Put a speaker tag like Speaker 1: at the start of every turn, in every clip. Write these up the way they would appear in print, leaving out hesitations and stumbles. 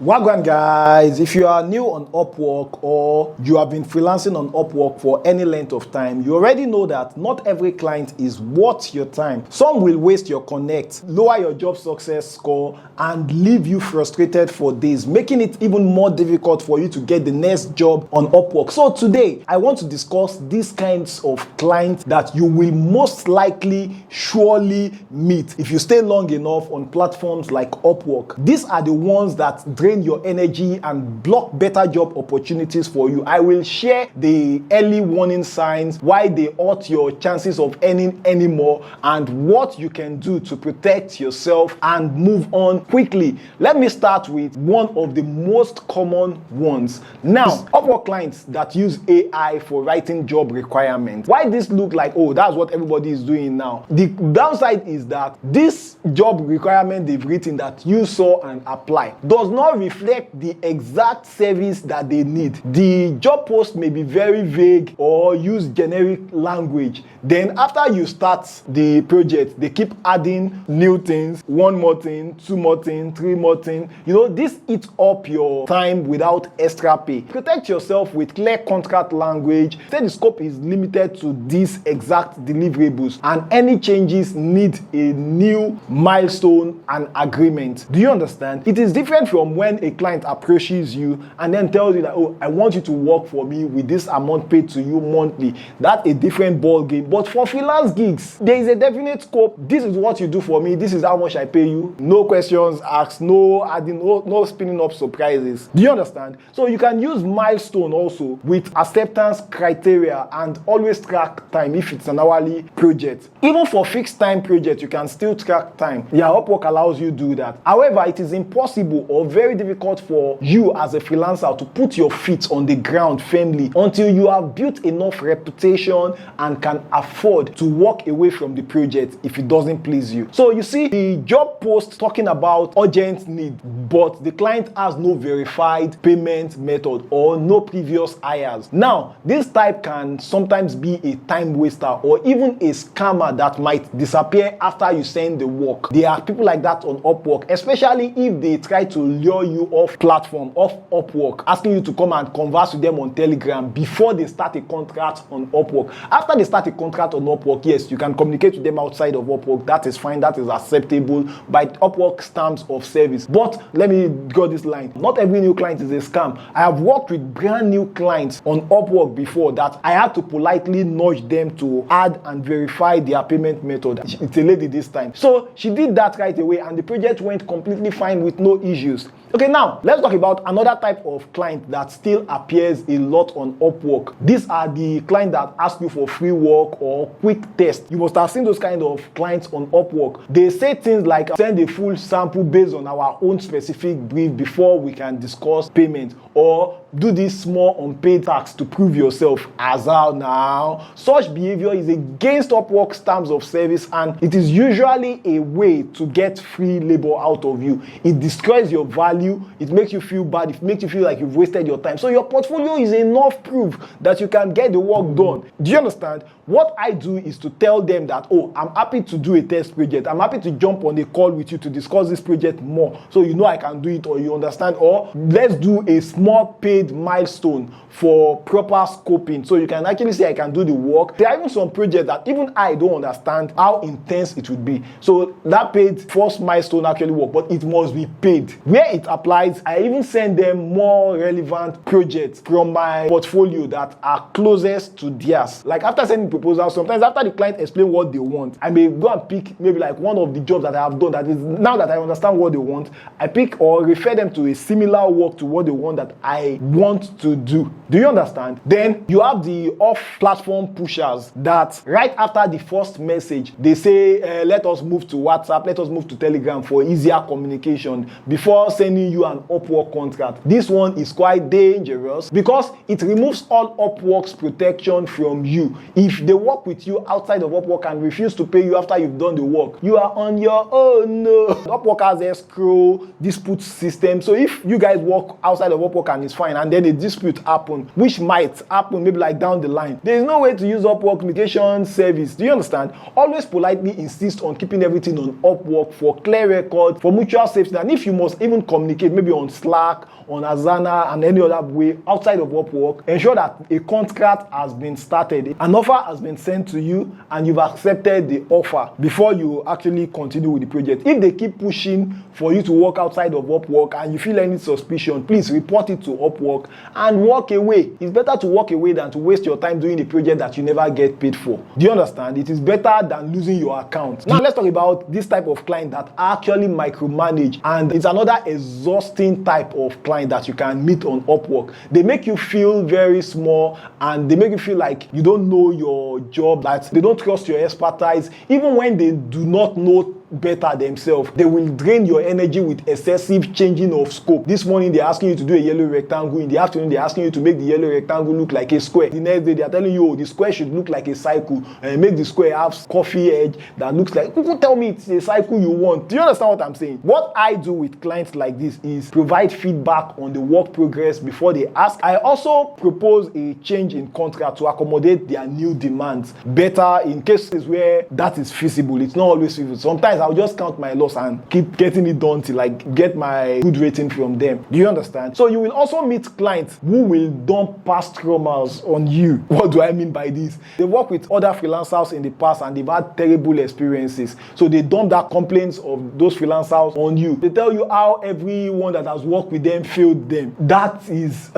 Speaker 1: Wagwan guys, if you are new on Upwork or you have been freelancing on Upwork for any length of time, you already know that not every client is worth your time. Some will waste your connect, lower your job success score, and leave you frustrated for days, making it even more difficult for you to get the next job on Upwork. So today, I want to discuss these kinds of clients that you will most likely surely meet if you stay long enough on platforms like Upwork. These are the ones that drain your energy and block better job opportunities for you. I will share the early warning signs, why they hurt your chances of earning anymore, and what you can do to protect yourself and move on quickly. Let me start with one of the most common ones. Now, Upwork clients that use AI for writing job requirements. Why this look like, oh, that's what everybody is doing now? The downside is that this job requirement they've written that you saw and apply does not reflect the exact service that they need. The job post may be very vague or use generic language. Then after you start the project, they keep adding new things, one more thing, two more things, three more things. This eats up your time without extra pay. Protect yourself with clear contract language. Say the scope is limited to these exact deliverables, and any changes need a new milestone and agreement. Do you understand? It is different from when a client approaches you and then tells you that, oh, I want you to work for me with this amount paid to you monthly. That's a different ball game. But for freelance gigs, there is a definite scope. This is what you do for me. This is how much I pay you. No questions asked, no adding, no spinning up surprises. Do you understand? So you can use milestone also with acceptance criteria and always track time if it's an hourly project. Even for fixed time project, you can still track time. Yeah, Upwork allows you to do that. However, it is impossible or very difficult for you as a freelancer to put your feet on the ground firmly until you have built enough reputation and can afford to walk away from the project if it doesn't please you. So you see the job post talking about urgent need, but the client has no verified payment method or no previous hires. Now, this type can sometimes be a time waster or even a scammer that might disappear after you send the work. There are people like that on Upwork, especially if they try to lure you off platform, off Upwork, asking you to come and converse with them on Telegram before they start a contract on Upwork. After they start a contract on Upwork, yes, you can communicate with them outside of Upwork. That is fine. That is acceptable by Upwork's terms of service. But let me draw this line. Not every new client is a scam. I have worked with brand new clients on Upwork before that I had to politely nudge them to add and verify their payment method. It's a lady this time. So she did that right away and the project went completely fine with no issues. Okay, now let's talk about another type of client that still appears a lot on Upwork. These are the clients that ask you for free work or quick test. You must have seen those kind of clients on Upwork. They say things like send a full sample based on our own specific brief before we can discuss payment, or do this small unpaid tax to prove yourself. As out now, such behavior is against Upwork's terms of service and it is usually a way to get free labor out of you. It destroys your value. It makes you feel bad. It makes you feel like you've wasted your time. So your portfolio is enough proof that you can get the work done. Do you understand? What I do is to tell them that, oh, I'm happy to do a test project. I'm happy to jump on a call with you to discuss this project more. So you know I can do it, or you understand, or let's do a small paid milestone for proper scoping. So you can actually say I can do the work. There are even some projects that even I don't understand how intense it would be. So that paid first milestone actually work, but it must be paid. Where it applies, I even send them more relevant projects from my portfolio that are closest to theirs. Like after sending proposals, sometimes after the client explain what they want, I may go and pick maybe like one of the jobs that I have done that is, now that I understand what they want, I pick or refer them to a similar work to what they want that I want to do. Do you understand? Then you have the off-platform pushers that right after the first message, they say, let us move to WhatsApp, let us move to Telegram for easier communication before sending you an Upwork contract. This one is quite dangerous because it removes all Upwork's protection from you. If they work with you outside of Upwork and refuse to pay you after you've done the work, you are on your own. No. Upwork has Escrow, dispute system. So if you guys work outside of Upwork and it's fine, and then a dispute happen, which might happen maybe like down the line, there is no way to use Upwork communication service. Do you understand? Always politely insist on keeping everything on Upwork for clear record, for mutual safety, and if you must even communicate communicate, maybe on Slack, on Asana, and any other way outside of Upwork. Ensure that a contract has been started, an offer has been sent to you, and you've accepted the offer before you actually continue with the project. If they keep pushing for you to work outside of Upwork and you feel any suspicion, please report it to Upwork and walk away. It's better to walk away than to waste your time doing a project that you never get paid for. Do you understand? It is better than losing your account. Now let's talk about this type of client that actually micromanage, and it's another exhausting type of client that you can meet on Upwork. They make you feel very small, and they make you feel like you don't know your job, that they don't trust your expertise. Even when they do not know better themselves, they will drain your energy with excessive changing of scope. This morning they're asking you to do a yellow rectangle, in the afternoon they're asking you to make the yellow rectangle look like a square, the next day they're telling you, oh, the square should look like a cycle, and make the square have coffee edge that looks like, people tell me it's a cycle you want. Do you understand what I'm saying? What I do with clients like this is provide feedback on the work progress before they ask. I also propose a change in contract to accommodate their new demands better in cases where that is feasible. It's not always feasible. Sometimes I'll just count my loss and keep getting it done till I get my good rating from them. Do you understand? So you will also meet clients who will dump past traumas on you. What do I mean by this? They work with other freelancers in the past and they've had terrible experiences. So they dump that complaints of those freelancers on you. They tell you how everyone that has worked with them failed them. That is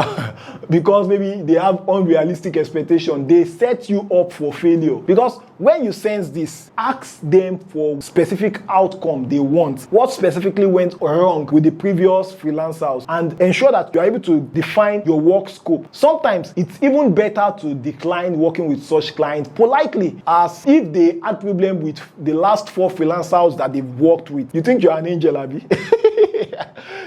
Speaker 1: because maybe they have unrealistic expectations. They set you up for failure. Because when you sense this, ask them for specific outcome they want. What specifically went wrong with the previous freelancers, and ensure that you are able to define your work scope. Sometimes it's even better to decline working with such clients politely, as if they had problem with the last 4 freelancers that they've worked with. You think you're an angel, Abby?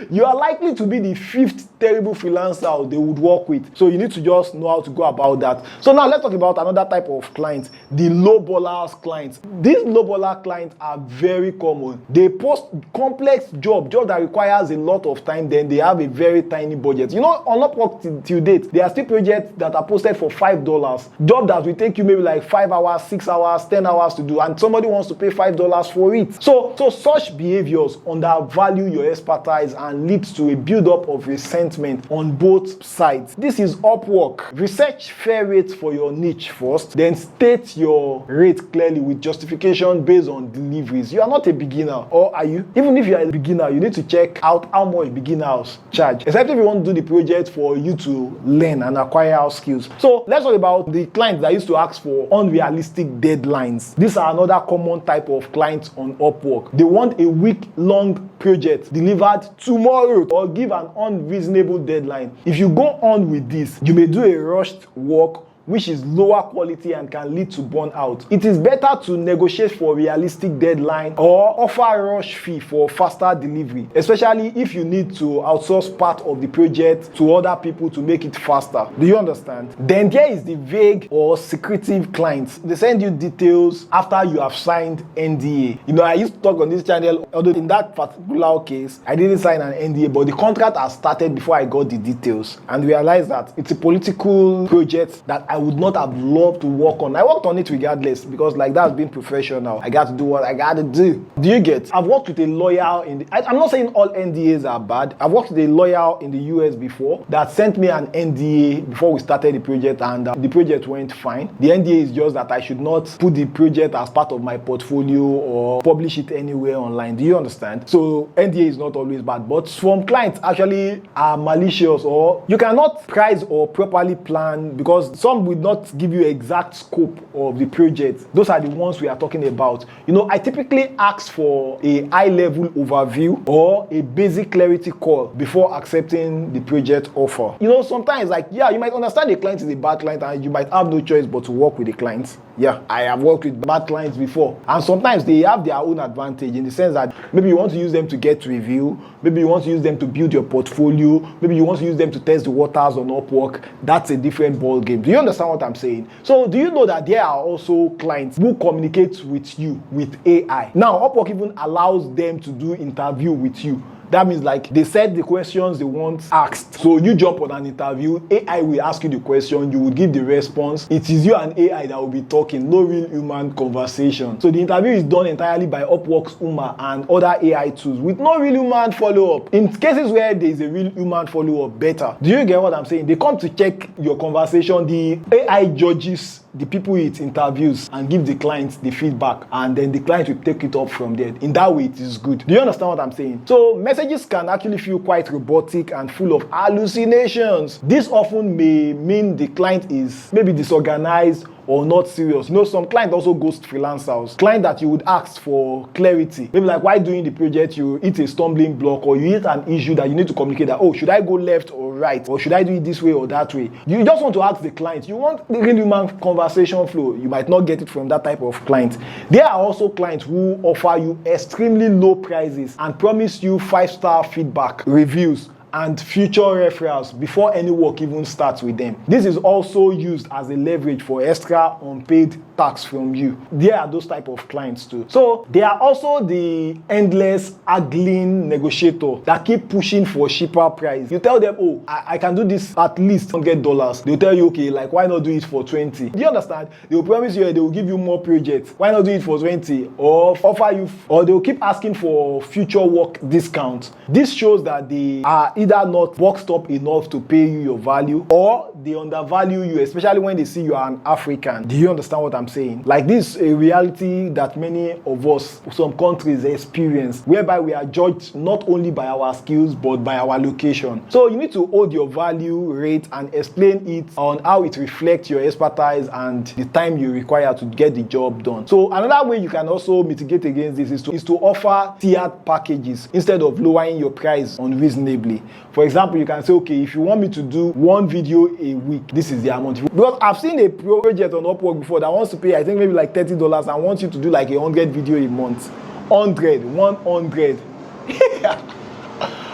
Speaker 1: You are likely to be the 5th terrible freelancer they would work with. So you need to just know how to go about that. So now let's talk about another type of client, the low-ballers clients. These low-baller clients are very common. They post complex job that requires a lot of time, then they have a very tiny budget. You know, on Upwork till date, there are still projects that are posted for $5. Job that will take you maybe like 5 hours, 6 hours, 10 hours to do, and somebody wants to pay $5 for it. So such behaviors undervalue your expertise and leads to a build-up of resentment on both sides. This is Upwork. Research fair rates for your niche first, then state your rate clearly with justification based on deliveries. You are not a beginner, or are you? Even if you are a beginner, you need to check out how much beginners charge, except if you want to do the project for you to learn and acquire our skills. So let's talk about the clients that used to ask for unrealistic deadlines. These are another common type of clients on Upwork. They want a week-long project delivered tomorrow, or give an unreasonable deadline. If you go on with this, you may do a rushed work which is lower quality and can lead to burnout. It is better to negotiate for realistic deadline or offer rush fee for faster delivery, especially if you need to outsource part of the project to other people to make it faster. Do you understand? Then there is the vague or secretive clients. They send you details after you have signed NDA. You know, I used to talk on this channel, although in that particular case, I didn't sign an NDA, but the contract has started before I got the details and realized that it's a political project that I would not have loved to work on. I worked on it regardless because like that's being professional. I got to do what I got to do. Do you get? I've worked with a lawyer I'm not saying all NDAs are bad. I've worked with a lawyer in the US before that sent me an NDA before we started the project, and the project went fine. The NDA is just that I should not put the project as part of my portfolio or publish it anywhere online. Do you understand? So NDA is not always bad, but some clients actually are malicious, or you cannot price or properly plan because some will not give you exact scope of the project. Those are the ones we are talking about. You know, I typically ask for a high-level overview or a basic clarity call before accepting the project offer. You know, sometimes like, yeah, you might understand the client is a bad client and you might have no choice but to work with the clients. Yeah, I have worked with bad clients before, and sometimes they have their own advantage in the sense that maybe you want to use them to get review, maybe you want to use them to build your portfolio, maybe you want to use them to test the waters on Upwork. That's a different ball game. Do you understand what I'm saying? So do you know that there are also clients who communicate with you with AI? Now Upwork even allows them to do interview with you. That means like they set the questions they want asked. So you jump on an interview, AI will ask you the question, you will give the response. It is you and AI that will be talking, no real human conversation. So the interview is done entirely by Upwork's Uma and other AI tools with no real human follow-up. In cases where there is a real human follow-up, better. Do you get what I'm saying? They come to check your conversation. The AI judges the people it interviews and give the client the feedback, and then the client will take it up from there. In that way, it is good. Do you understand what I'm saying? So messages can actually feel quite robotic and full of hallucinations. This often may mean the client is maybe disorganized or not serious. You know, some clients also ghost freelancers. Client that you would ask for clarity. Maybe like, why doing the project you hit a stumbling block, or you hit an issue that you need to communicate that, oh, should I go left or right? Or should I do it this way or that way? You just want to ask the client. You want the real human conversation flow. You might not get it from that type of client. There are also clients who offer you extremely low prices and promise you 5-star feedback, reviews, and future referrals before any work even starts with them. This is also used as a leverage for extra unpaid tax from you. There are those type of clients too. So there are also the endless haggling negotiator that keep pushing for cheaper price. You tell them, oh, I can do this at least $100. They'll tell you, okay, like why not do it for 20? Do you understand? They will promise you they will give you more projects. Why not do it for 20? Or offer you, or they will keep asking for future work discounts. This shows that they are either not boxed up enough to pay you your value, or they undervalue you, especially when they see you are an African. Do you understand what I'm saying? Like, this is a reality that many of us, some countries experience, whereby we are judged not only by our skills but by our location. So you need to hold your value rate and explain it on how it reflects your expertise and the time you require to get the job done. So another way you can also mitigate against this is to offer tiered packages instead of lowering your price unreasonably. For example, you can say, okay, if you want me to do 1 video a week, this is the amount. Because I've seen a project on Upwork before that wants to pay, I think maybe like $30 and wants you to do like 100 video a month. 100.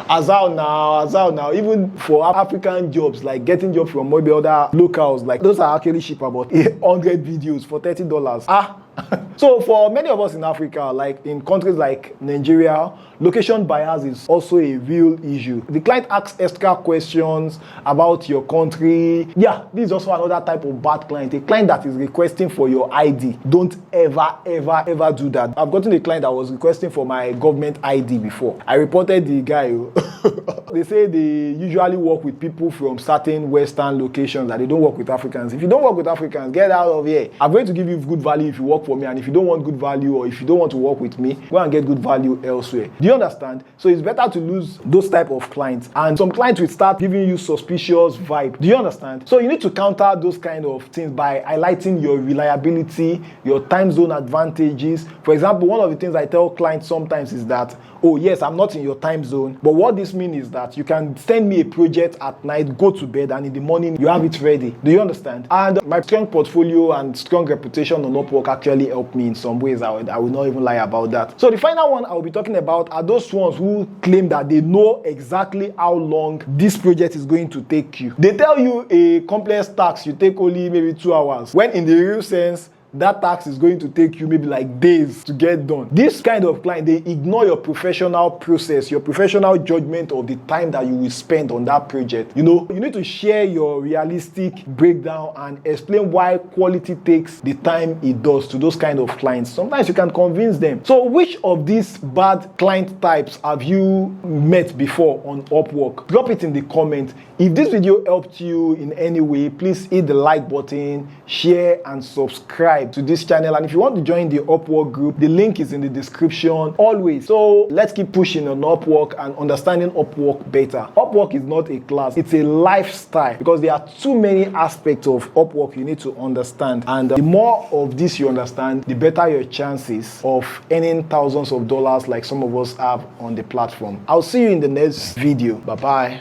Speaker 1: As out now, even for African jobs, like getting jobs from maybe other locals, like those are actually cheaper, but 100 videos for $30. So for many of us in Africa, like in countries like Nigeria, location bias is also a real issue. The client asks extra questions about your country. Yeah, this is also another type of bad client. A client that is requesting for your ID. Don't ever do that. I've gotten a client that was requesting for my government ID before. I reported the guy. They say they usually work with people from certain Western locations, that they don't work with Africans. If you don't work with Africans, get out of here. I'm going to give you good value if you work for me, and if you don't want good value, or if you don't want to work with me, go and get good value elsewhere. Do you understand? So it's better to lose those type of clients, and some clients will start giving you suspicious vibe. Do you understand? So you need to counter those kind of things by highlighting your reliability, your time zone advantages. For example, one of the things I tell clients sometimes is that, oh yes, I'm not in your time zone, but what this means is that you can send me a project at night, go to bed, and in the morning you have it ready. Do you understand? And my strong portfolio and strong reputation on Upwork actually helped me in some ways. I will not even lie about that. So the final one I will be talking about are those ones who claim that they know exactly how long this project is going to take you. They tell you a complex task you take only maybe 2 hours, when in the real sense, that task is going to take you maybe like days to get done. This kind of client, they ignore your professional process, your professional judgment of the time that you will spend on that project. You know, you need to share your realistic breakdown and explain why quality takes the time it does to those kind of clients. Sometimes you can convince them. So which of these bad client types have you met before on Upwork? Drop it in the comment. If this video helped you in any way, please hit the like button, share, and subscribe to this channel. And if you want to join the Upwork group, the link is in the description always. So let's keep pushing on Upwork and understanding Upwork better. Upwork is not a class, it's a lifestyle, because there are too many aspects of Upwork you need to understand. And the more of this you understand, the better your chances of earning thousands of dollars like some of us have on the platform. I'll see you in the next video. Bye bye.